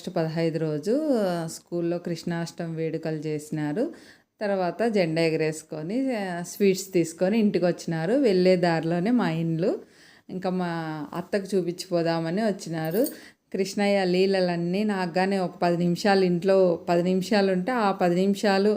August 15 రోజు స్కూల్లో కృష్ణాష్టమి వేడుకలు చేసినారు. తర్వాత జెండా ఎగరేసుకొని స్వీట్స్ తీసుకొని ఇంటికి వచ్చినారు. వెళ్ళే దారిలోనే మా ఇండ్లు. ఇంకా మా అత్తకు చూపించిపోదామని వచ్చినారు. కృష్ణయ్య లీలలన్నీ నాకుగానే ఒక 10 నిమిషాలు ఇంట్లో 10 నిమిషాలు ఉంటే ఆ 10 నిమిషాలు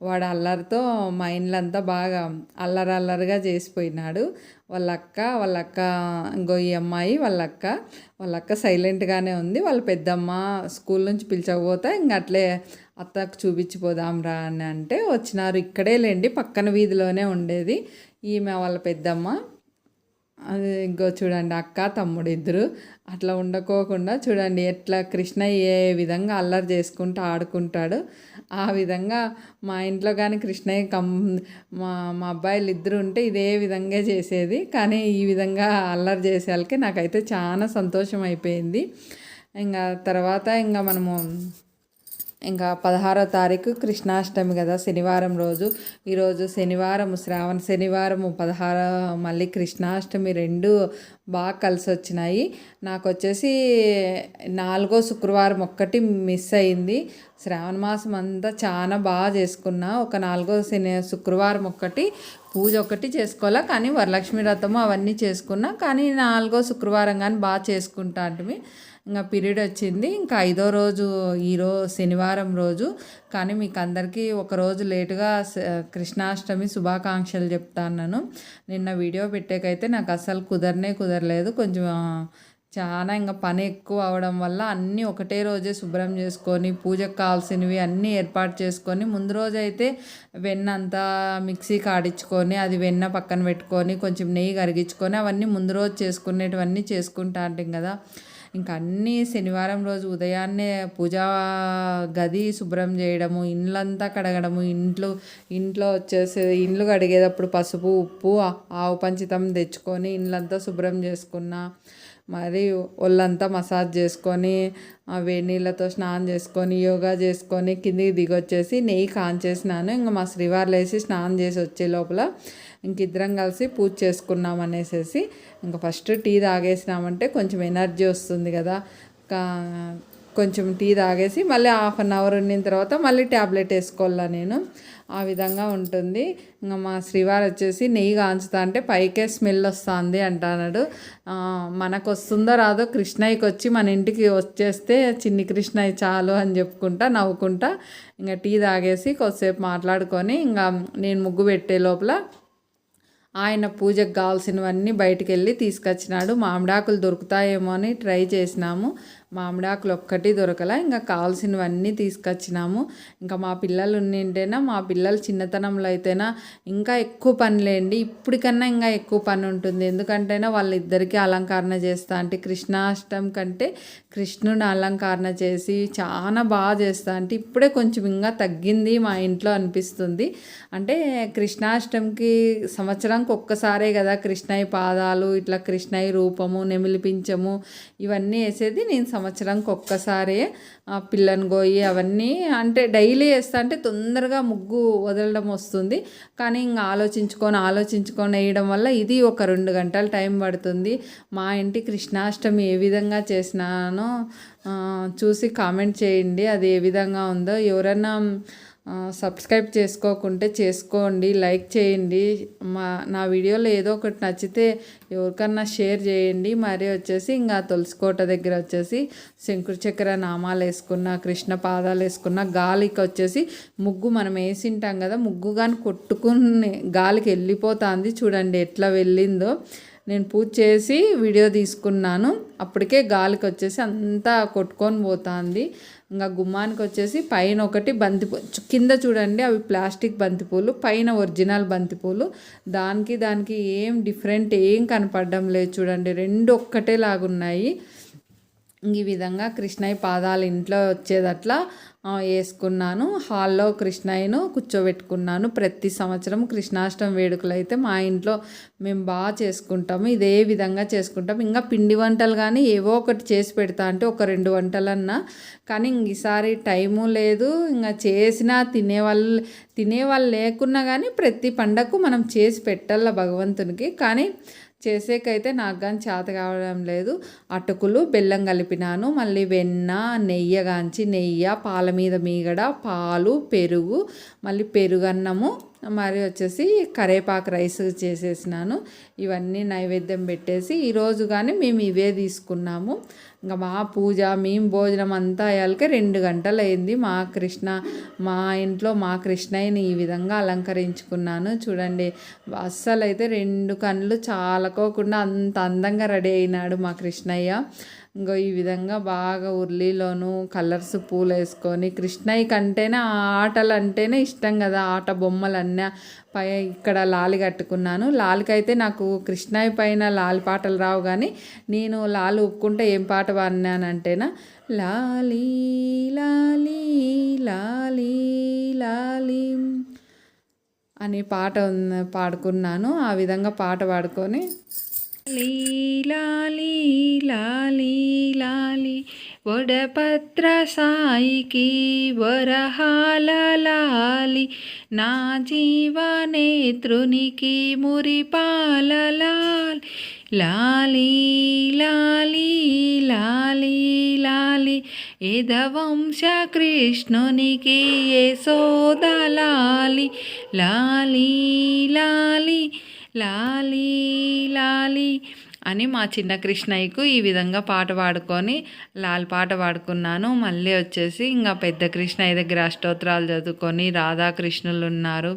వాడు అల్లరితో మా ఇండ్లంతా బాగా అల్లరల్లరిగా చేసిపోయినాడు. వాళ్ళ అక్క ఇంకో ఈ అమ్మాయి వాళ్ళ అక్క సైలెంట్గానే ఉంది. వాళ్ళ పెద్దమ్మ స్కూల్ నుంచి పిలిచకపోతే ఇంక అట్లే అత్తకు చూపించిపోదాం రా అని అంటే వచ్చినారు. ఇక్కడే లేండి, పక్కన వీధిలోనే ఉండేది ఈమె వాళ్ళ పెద్దమ్మ. అది ఇంకో చూడండి, అక్క తమ్ముడు ఇద్దరు. అట్లా ఉండకోకుండా చూడండి ఎట్లా కృష్ణ ఏ విధంగా అల్లరి చేసుకుంటూ ఆడుకుంటాడు. ఆ విధంగా మా ఇంట్లో కానీ కృష్ణయ్య మా మా అబ్బాయిలు ఇద్దరు ఉంటే ఇదే విధంగా చేసేది. కానీ ఈ విధంగా అల్లరి చేసే వాళ్ళకి నాకైతే చాలా సంతోషం అయిపోయింది. ఇంకా తర్వాత మనము 16వ తారీఖు కృష్ణాష్టమి కదా, శనివారం రోజు. ఈరోజు శనివారం, శ్రావణ శనివారం 16 మళ్ళీ కృష్ణాష్టమి, రెండు బాగా కలిసి వచ్చినాయి. నాకు వచ్చేసి 4వ శుక్రవారం ఒక్కటి మిస్ అయింది. శ్రావణ మాసం అంతా చాలా బాగా చేసుకున్నా. ఒక 4వ శుక్రవారం ఒక్కటి పూజ ఒకటి చేసుకోవాలా, కానీ వరలక్ష్మి వ్రతము అవన్నీ చేసుకున్నా. కానీ 4వ శుక్రవారం కానీ బాగా చేసుకుంటా అంటే ఇంకా పీరియడ్ వచ్చింది. ఇంకా 5వ రోజు శనివారం రోజు. కానీ మీకు అందరికీ ఒకరోజు లేటుగా కృష్ణాష్టమి శుభాకాంక్షలు చెప్తాను. నిన్న వీడియో పెట్టేకైతే నాకు అసలు కుదరలేదు. కొంచెం చాలా ఇంకా పని ఎక్కువ అవడం వల్ల అన్నీ ఒకటే రోజే శుభ్రం చేసుకొని పూజకు కావాల్సినవి అన్నీ ఏర్పాటు చేసుకొని, ముందు రోజు అయితే వెన్న అంతా మిక్సీకి ఆడించుకొని అది వెన్న పక్కన పెట్టుకొని కొంచెం నెయ్యి కరిగించుకొని అవన్నీ ముందు రోజు చేసుకునేటివన్నీ చేసుకుంటా అంటాం కదా. ఇంకా అన్నీ శనివారం రోజు ఉదయాన్నే పూజా గది శుభ్రం చేయడము, ఇండ్లంతా కడగడము, ఇంట్లో వచ్చేసి ఇండ్లు కడిగేటప్పుడు పసుపు, ఉప్పు, ఆవు పంచితం తెచ్చుకొని ఇండ్లంతా శుభ్రం చేసుకున్నా. మరి ఒళ్ళంతా మసాజ్ చేసుకొని వేడి నీళ్ళతో స్నానం చేసుకొని యోగా చేసుకొని కిందికి దిగొచ్చేసి నెయ్యి కాంచేసినాను. ఇంకా మా శ్రీవారు లేసి స్నానం చేసి వచ్చే లోపల ఇంకిద్దరం కలిసి పూజ చేసుకున్నాం అనేసి ఇంకా ఫస్ట్ టీ తాగేసినామంటే కొంచెం ఎనర్జీ వస్తుంది కదా. కొంచెం టీ తాగేసి మళ్ళీ హాఫ్ అన్ అవర్ ఉండిన తర్వాత మళ్ళీ ట్యాబ్లెట్ వేసుకోవాలా నేను. ఆ విధంగా ఉంటుంది. ఇంకా మా శ్రీవారు వచ్చేసి నెయ్యి కాంచుతా అంటే పైకే స్మెల్ వస్తుంది అంటున్నాడు. మనకు వస్తుందో రాదో, కృష్ణయ్యకి వచ్చి మన ఇంటికి వచ్చేస్తే చిన్ని కృష్ణయ్య చాలు అని చెప్పుకుంటా నవ్వుకుంటా ఇంకా టీ తాగేసి కొద్దిసేపు మాట్లాడుకొని ఇంకా నేను ముగ్గు పెట్టే లోపల ఆయన పూజకు కావాల్సినవన్నీ బయటికి వెళ్ళి తీసుకొచ్చినాడు. మామిడాకులు దొరుకుతాయేమో అని ట్రై చేసినాము. మామిడాకులు ఒక్కటి దొరకలా. ఇంకా కావాల్సినవన్నీ తీసుకొచ్చినాము. ఇంకా మా పిల్లలు ఉన్నింటేనా, మా పిల్లలు చిన్నతనంలో అయితేనా ఇంకా ఎక్కువ పనిలేండి. ఇప్పటికన్నా ఇంకా ఎక్కువ పని ఉంటుంది. ఎందుకంటేనా వాళ్ళిద్దరికీ అలంకరణ చేస్తా అంటే కృష్ణాష్టమి కంటే కృష్ణుని అలంకరణ చేసి చాలా బాగా చేస్తా అంటే ఇప్పుడే కొంచెం ఇంకా తగ్గింది మా ఇంట్లో అనిపిస్తుంది. అంటే కృష్ణాష్టమికి సంవత్సరానికి ఒక్కసారే కదా కృష్ణయ్య పాదాలు, ఇట్లా కృష్ణయ్య రూపము, నెమిలి పింఛము ఇవన్నీ వేసేది. నేను సంవత్సరానికి ఒక్కసారే పిల్లని గోయి అవన్నీ అంటే డైలీ వేస్తా అంటే తొందరగా ముగ్గు వదలడం వస్తుంది. కానీ ఇంకా ఆలోచించుకొని వేయడం వల్ల ఇది ఒక 2 గంటలు టైం పడుతుంది. మా ఇంటి కృష్ణాష్టమి ఏ విధంగా చేసినానో చూసి కామెంట్ చేయండి. అది ఏ విధంగా ఉందో. ఎవరైనా సబ్స్క్రైబ్ చేసుకోకుంటే చేసుకోండి, లైక్ చేయండి. నా వీడియోలో ఏదో ఒకటి నచ్చితే ఎవరికన్నా షేర్ చేయండి. మరి వచ్చేసి ఇంకా తులసికోట దగ్గర వచ్చేసి శంకుర చక్ర నామాలు వేసుకున్న, కృష్ణ పాదాలు వేసుకున్న, గాలికి వచ్చేసి ముగ్గు మనం వేసింటాం కదా, ముగ్గు కానీ కొట్టుకుని గాలికి వెళ్ళిపోతుంది. చూడండి ఎట్లా వెళ్ళిందో. నేను పూజ చేసి వీడియో తీసుకున్నాను. అప్పటికే గాలికి వచ్చేసి అంతా కొట్టుకొని పోతుంది. ఇంకా గుమ్మానికి వచ్చేసి పైన ఒకటి బంతిపూ, కింద చూడండి అవి ప్లాస్టిక్ బంతిపూలు, పైన ఒరిజినల్ బంతిపూలు. దానికి ఏం డిఫరెంట్ ఏం కనపడడం లేదు. చూడండి రెండు ఒక్కటే లాగున్నాయి. ఈ విధంగా కృష్ణయ్య పాదాలు ఇంట్లో వచ్చేదట్లా వేసుకున్నాను. హాల్లో కృష్ణయ్యను కూర్చోబెట్టుకున్నాను. ప్రతి సంవత్సరం కృష్ణాష్టమి వేడుకలు అయితే మా ఇంట్లో మేము బాగా చేసుకుంటాము. ఇదే విధంగా చేసుకుంటాం. ఇంకా పిండి వంటలు కానీ ఏవో ఒకటి చేసి పెడతా అంటే ఒక 2 వంటలన్నా. కానీ ఈసారి టైము లేదు. ఇంకా చేసినా తినేవాళ్ళు లేకున్నా కానీ ప్రతి పండగకు మనం చేసి పెట్టాల భగవంతునికి. కానీ చేసేకైతే నాకు కానీ చేత కావడం లేదు. అటుకులు బెల్లం కలిపినాను, మళ్ళీ వెన్న నెయ్యి గాంచి నెయ్యి, పాల మీద మీగడ, పాలు, పెరుగు, మళ్ళీ పెరుగన్నము, మరి వచ్చేసి కరేపాకు రైస్ చేసేసినాను. ఇవన్నీ నైవేద్యం పెట్టేసి ఈరోజు కానీ మేము ఇవే తీసుకున్నాము. ఇంకా మా పూజ మేము భోజనం అంతా అయ్యాలకే 2 గంటలు అయింది. మా ఇంట్లో మా కృష్ణయ్యని ఈ విధంగా అలంకరించుకున్నాను. చూడండి, అస్సలు అయితే 2 కళ్ళు చాలకోకుండా అంత అందంగా రెడీ అయినాడు మా కృష్ణయ్య. ఇంకో ఈ విధంగా బాగా ఉర్లీలోను కలర్స్ పూలు వేసుకొని, కృష్ణయ్య కంటేనే ఆటలు అంటేనే ఇష్టం కదా, ఆట బొమ్మలు అన్నీ ఇక్కడ లాలి కట్టుకున్నాను. లాలికైతే నాకు కృష్ణయ్య పైన లాలి పాటలు రావు, కానీ నేను లాలి ఒప్పుకుంటే ఏం పాట పాడినానంటేనా, లాలీ లాలీ లాలీ లాలీ అని పాట పాడుకున్నాను. ఆ విధంగా పాట పాడుకొని లాలీ లాలీ లాలీ వడపత్ర సాయికి వరహాల లాలి, నా జీవనేత్రునికి మురిపాల లాలి, లాలీ లాలీ లాలీ లాలి యదవంశ కృష్ణునికి యశోద లాలి, లాలీ లాలీ లాలీ లాలీ అని మా చిన్న కృష్ణయ్యకు ఈ విధంగా పాట పాడుకొని లాలి పాట పాడుకున్నాను. మళ్ళీ వచ్చేసి ఇంకా పెద్ద కృష్ణయ్య దగ్గర అష్టోత్తరాలు చదువుకొని, రాధాకృష్ణులు ఉన్నారు,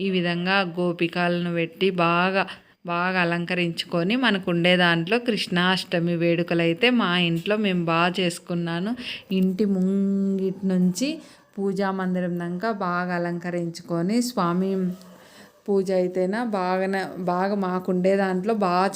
ఈ విధంగా గోపికలను పెట్టి బాగా అలంకరించుకొని మనకు ఉండే దాంట్లో కృష్ణాష్టమి వేడుకలు అయితే మా ఇంట్లో మేము బాగా చేసుకున్నాను. ఇంటి ముంగిటి నుంచి పూజా మందిరం దాకా బాగా అలంకరించుకొని స్వామి పూజ అయితేనా బాగా మాకుండే దాంట్లో బాగా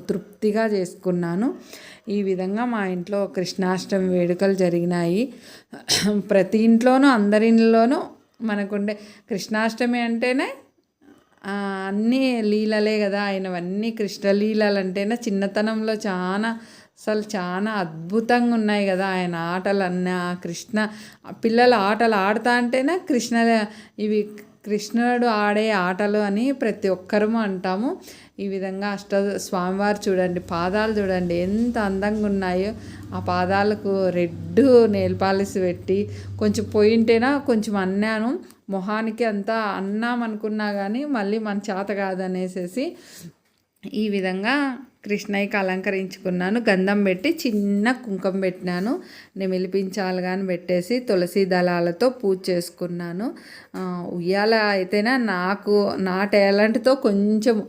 తృప్తిగా చేసుకున్నాను. ఈ విధంగా మా ఇంట్లో కృష్ణాష్టమి వేడుకలు జరిగినాయి. ప్రతి ఇంట్లోనూ అందరిలోనూ మనకుండే కృష్ణాష్టమి అంటేనే అన్నీ లీలలే కదా, ఆయనవన్నీ కృష్ణలీలలు అంటేనే చిన్నతనంలో చాలా అద్భుతంగా ఉన్నాయి కదా ఆయన ఆటలన్నీ. పిల్లలు ఆటలు ఆడుతా అంటేనే ఇవి కృష్ణుడు ఆడే ఆటలు అని ప్రతి ఒక్కరము అంటాము. ఈ విధంగా స్వామివారు చూడండి, పాదాలు చూడండి ఎంత అందంగా ఉన్నాయో. ఆ పాదాలకు రెడ్ నెయిల్ పాలిష్ పెట్టి కొంచెం పోయింటేనా కొంచెం అన్నాను, మొహానికి అంతా అన్నామనుకున్నా కానీ మళ్ళీ మన చేత కాదనేసేసి ఈ విధంగా కృష్ణయ్యకి అలంకరించుకున్నాను. గంధం పెట్టి చిన్న కుంకుమ పెట్టినాను, నెమిలిపించాలు కానీ పెట్టేసి తులసి దళాలతో పూజ చేసుకున్నాను. ఉయ్యాల అయితేనే నా టాలెంట్తో కొంచెం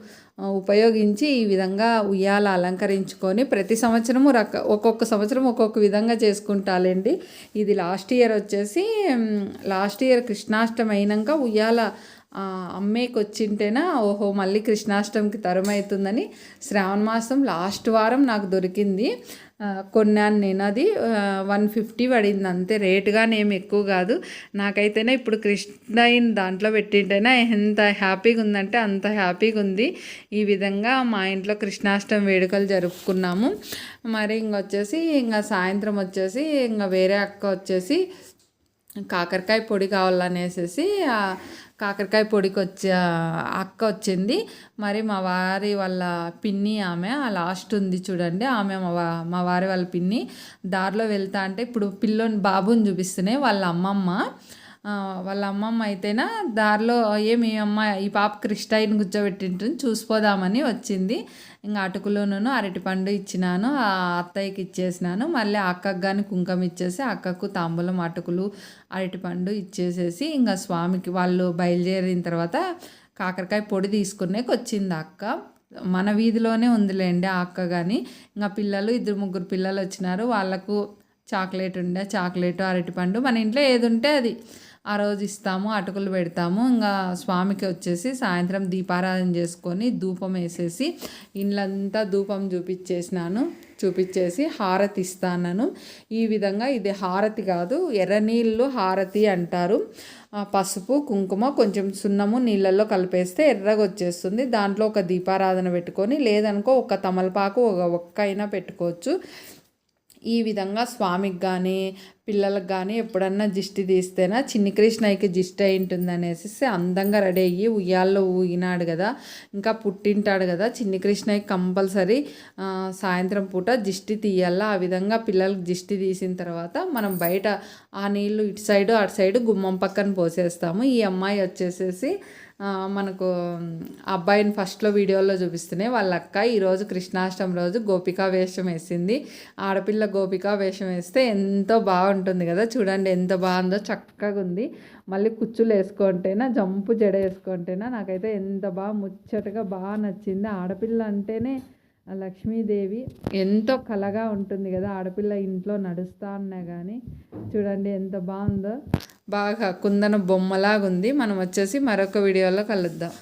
ఉపయోగించి ఈ విధంగా ఉయ్యాల అలంకరించుకొని ప్రతి సంవత్సరము ఒక్కొక్క సంవత్సరం ఒక్కొక్క విధంగా చేసుకుంటాలేండి. ఇది లాస్ట్ ఇయర్ కృష్ణాష్టమి అయినాక ఉయ్యాల అమ్మేకి వచ్చింటేనా ఓహో మళ్ళీ కృష్ణాష్టమికి తరమవుతుందని శ్రావణ మాసం లాస్ట్ వారం నాకు దొరికింది. కొన్నాను నేను. అది 150 పడింది అంతే, రేటుగానే ఏమి ఎక్కువ కాదు. నాకైతేనే ఇప్పుడు కృష్ణయ్యని దాంట్లో పెట్టింటేనే ఎంత హ్యాపీగా ఉందంటే అంత హ్యాపీగా ఉంది. ఈ విధంగా మా ఇంట్లో కృష్ణాష్టమి వేడుకలు జరుపుకున్నాము. మరి ఇంకా సాయంత్రం వచ్చేసి ఇంకా వేరే అక్క వచ్చేసి కాకరకాయ పొడి కావాలనేసి కాకరకాయ పొడికి అక్క వచ్చింది. మరి మా వారి వాళ్ళ పిన్ని ఆమె లాస్ట్ ఉంది చూడండి, ఆమె మా వారి వాళ్ళ పిన్ని. దారిలో వెళ్తా అంటే ఇప్పుడు బాబుని చూపిస్తున్నాయి వాళ్ళ అమ్మమ్మ అయితేనా దారిలో మీ అమ్మ ఈ పాప కృష్ణయ్యని కూర్చోబెట్టింటుంది చూసిపోదామని వచ్చింది. ఇంకా అటుకులోనూ అరటిపండు ఇచ్చినాను, ఆ అత్తయ్యకి ఇచ్చేసినాను. మళ్ళీ అక్కకు కానీ కుంకుమ ఇచ్చేసి అక్కకు తాంబూలం అటుకులు అరటిపండు ఇచ్చేసేసి ఇంకా స్వామికి వాళ్ళు బయలుదేరిన తర్వాత కాకరకాయ పొడి తీసుకునేకి వచ్చింది అక్క. మన వీధిలోనే ఉందిలేండి ఆ అక్క. కానీ ఇంకా 2-3 పిల్లలు వచ్చినారు, వాళ్ళకు చాక్లెట్ అరటిపండు మన ఇంట్లో ఏది ఉంటే అది ఆ రోజు ఇస్తాము, అటుకులు పెడతాము. ఇంకా స్వామికి వచ్చేసి సాయంత్రం దీపారాధన చేసుకొని ధూపం వేసేసి ఇండ్లంతా ధూపం చూపించేసి హారతి ఇస్తాను. ఈ విధంగా ఇది హారతి కాదు, ఎర్రనీళ్ళు హారతి అంటారు. పసుపు కుంకుమ కొంచెం సున్నము నీళ్ళల్లో కలిపేస్తే ఎర్రగా వచ్చేస్తుంది. దాంట్లో ఒక దీపారాధన పెట్టుకొని, లేదనుకో ఒక తమలపాకు ఒక్క అయినా పెట్టుకోవచ్చు. ఈ విధంగా స్వామికి కానీ పిల్లలకు కానీ ఎప్పుడన్నా దిష్టి తీస్తేనా చిన్ని కృష్ణయ్యకి దిష్టి అయి ఉంటుంది అనేసి అందంగా రెడీ అయ్యి ఉయ్యాల్లో ఊగినాడు కదా, ఇంకా పుట్టింటాడు కదా. చిన్ని కృష్ణయ్య కంపల్సరీ సాయంత్రం పూట దిష్టి తీయాలా. ఆ విధంగా పిల్లలకు దిష్టి తీసిన తర్వాత మనం బయట ఆ నీళ్ళు ఇటు సైడు అటు సైడు గుమ్మం పక్కన పోసేస్తాము. ఈ అమ్మాయి వచ్చేసేసి మనకు అబ్బాయిని ఫస్ట్లో వీడియోలో చూపిస్తున్నాయి వాళ్ళ అక్క ఈరోజు కృష్ణాష్టమి రోజు గోపికా వేషం వేసింది. ఆడపిల్ల గోపికా వేషం వేస్తే ఎంతో బాగుంటుంది కదా, చూడండి ఎంత బాగుందో, చక్కగా ఉంది. మళ్ళీ కుచ్చులు వేసుకుంటేనా జంపు జడ వేసుకుంటేనా నాకైతే ఎంత బాగా ముచ్చటగా బాగా నచ్చింది. ఆడపిల్ల అంటేనే లక్ష్మీదేవి ఎంతో కలగా ఉంటుంది కదా, ఆడపిల్ల ఇంట్లో నడుస్తూ ఉన్నా కానీ చూడండి ఎంత బాగుందో, బాగా కుందన బొమ్మలాగా ఉంది. మనం వచ్చేసి మరొక వీడియోలో కలుద్దాం.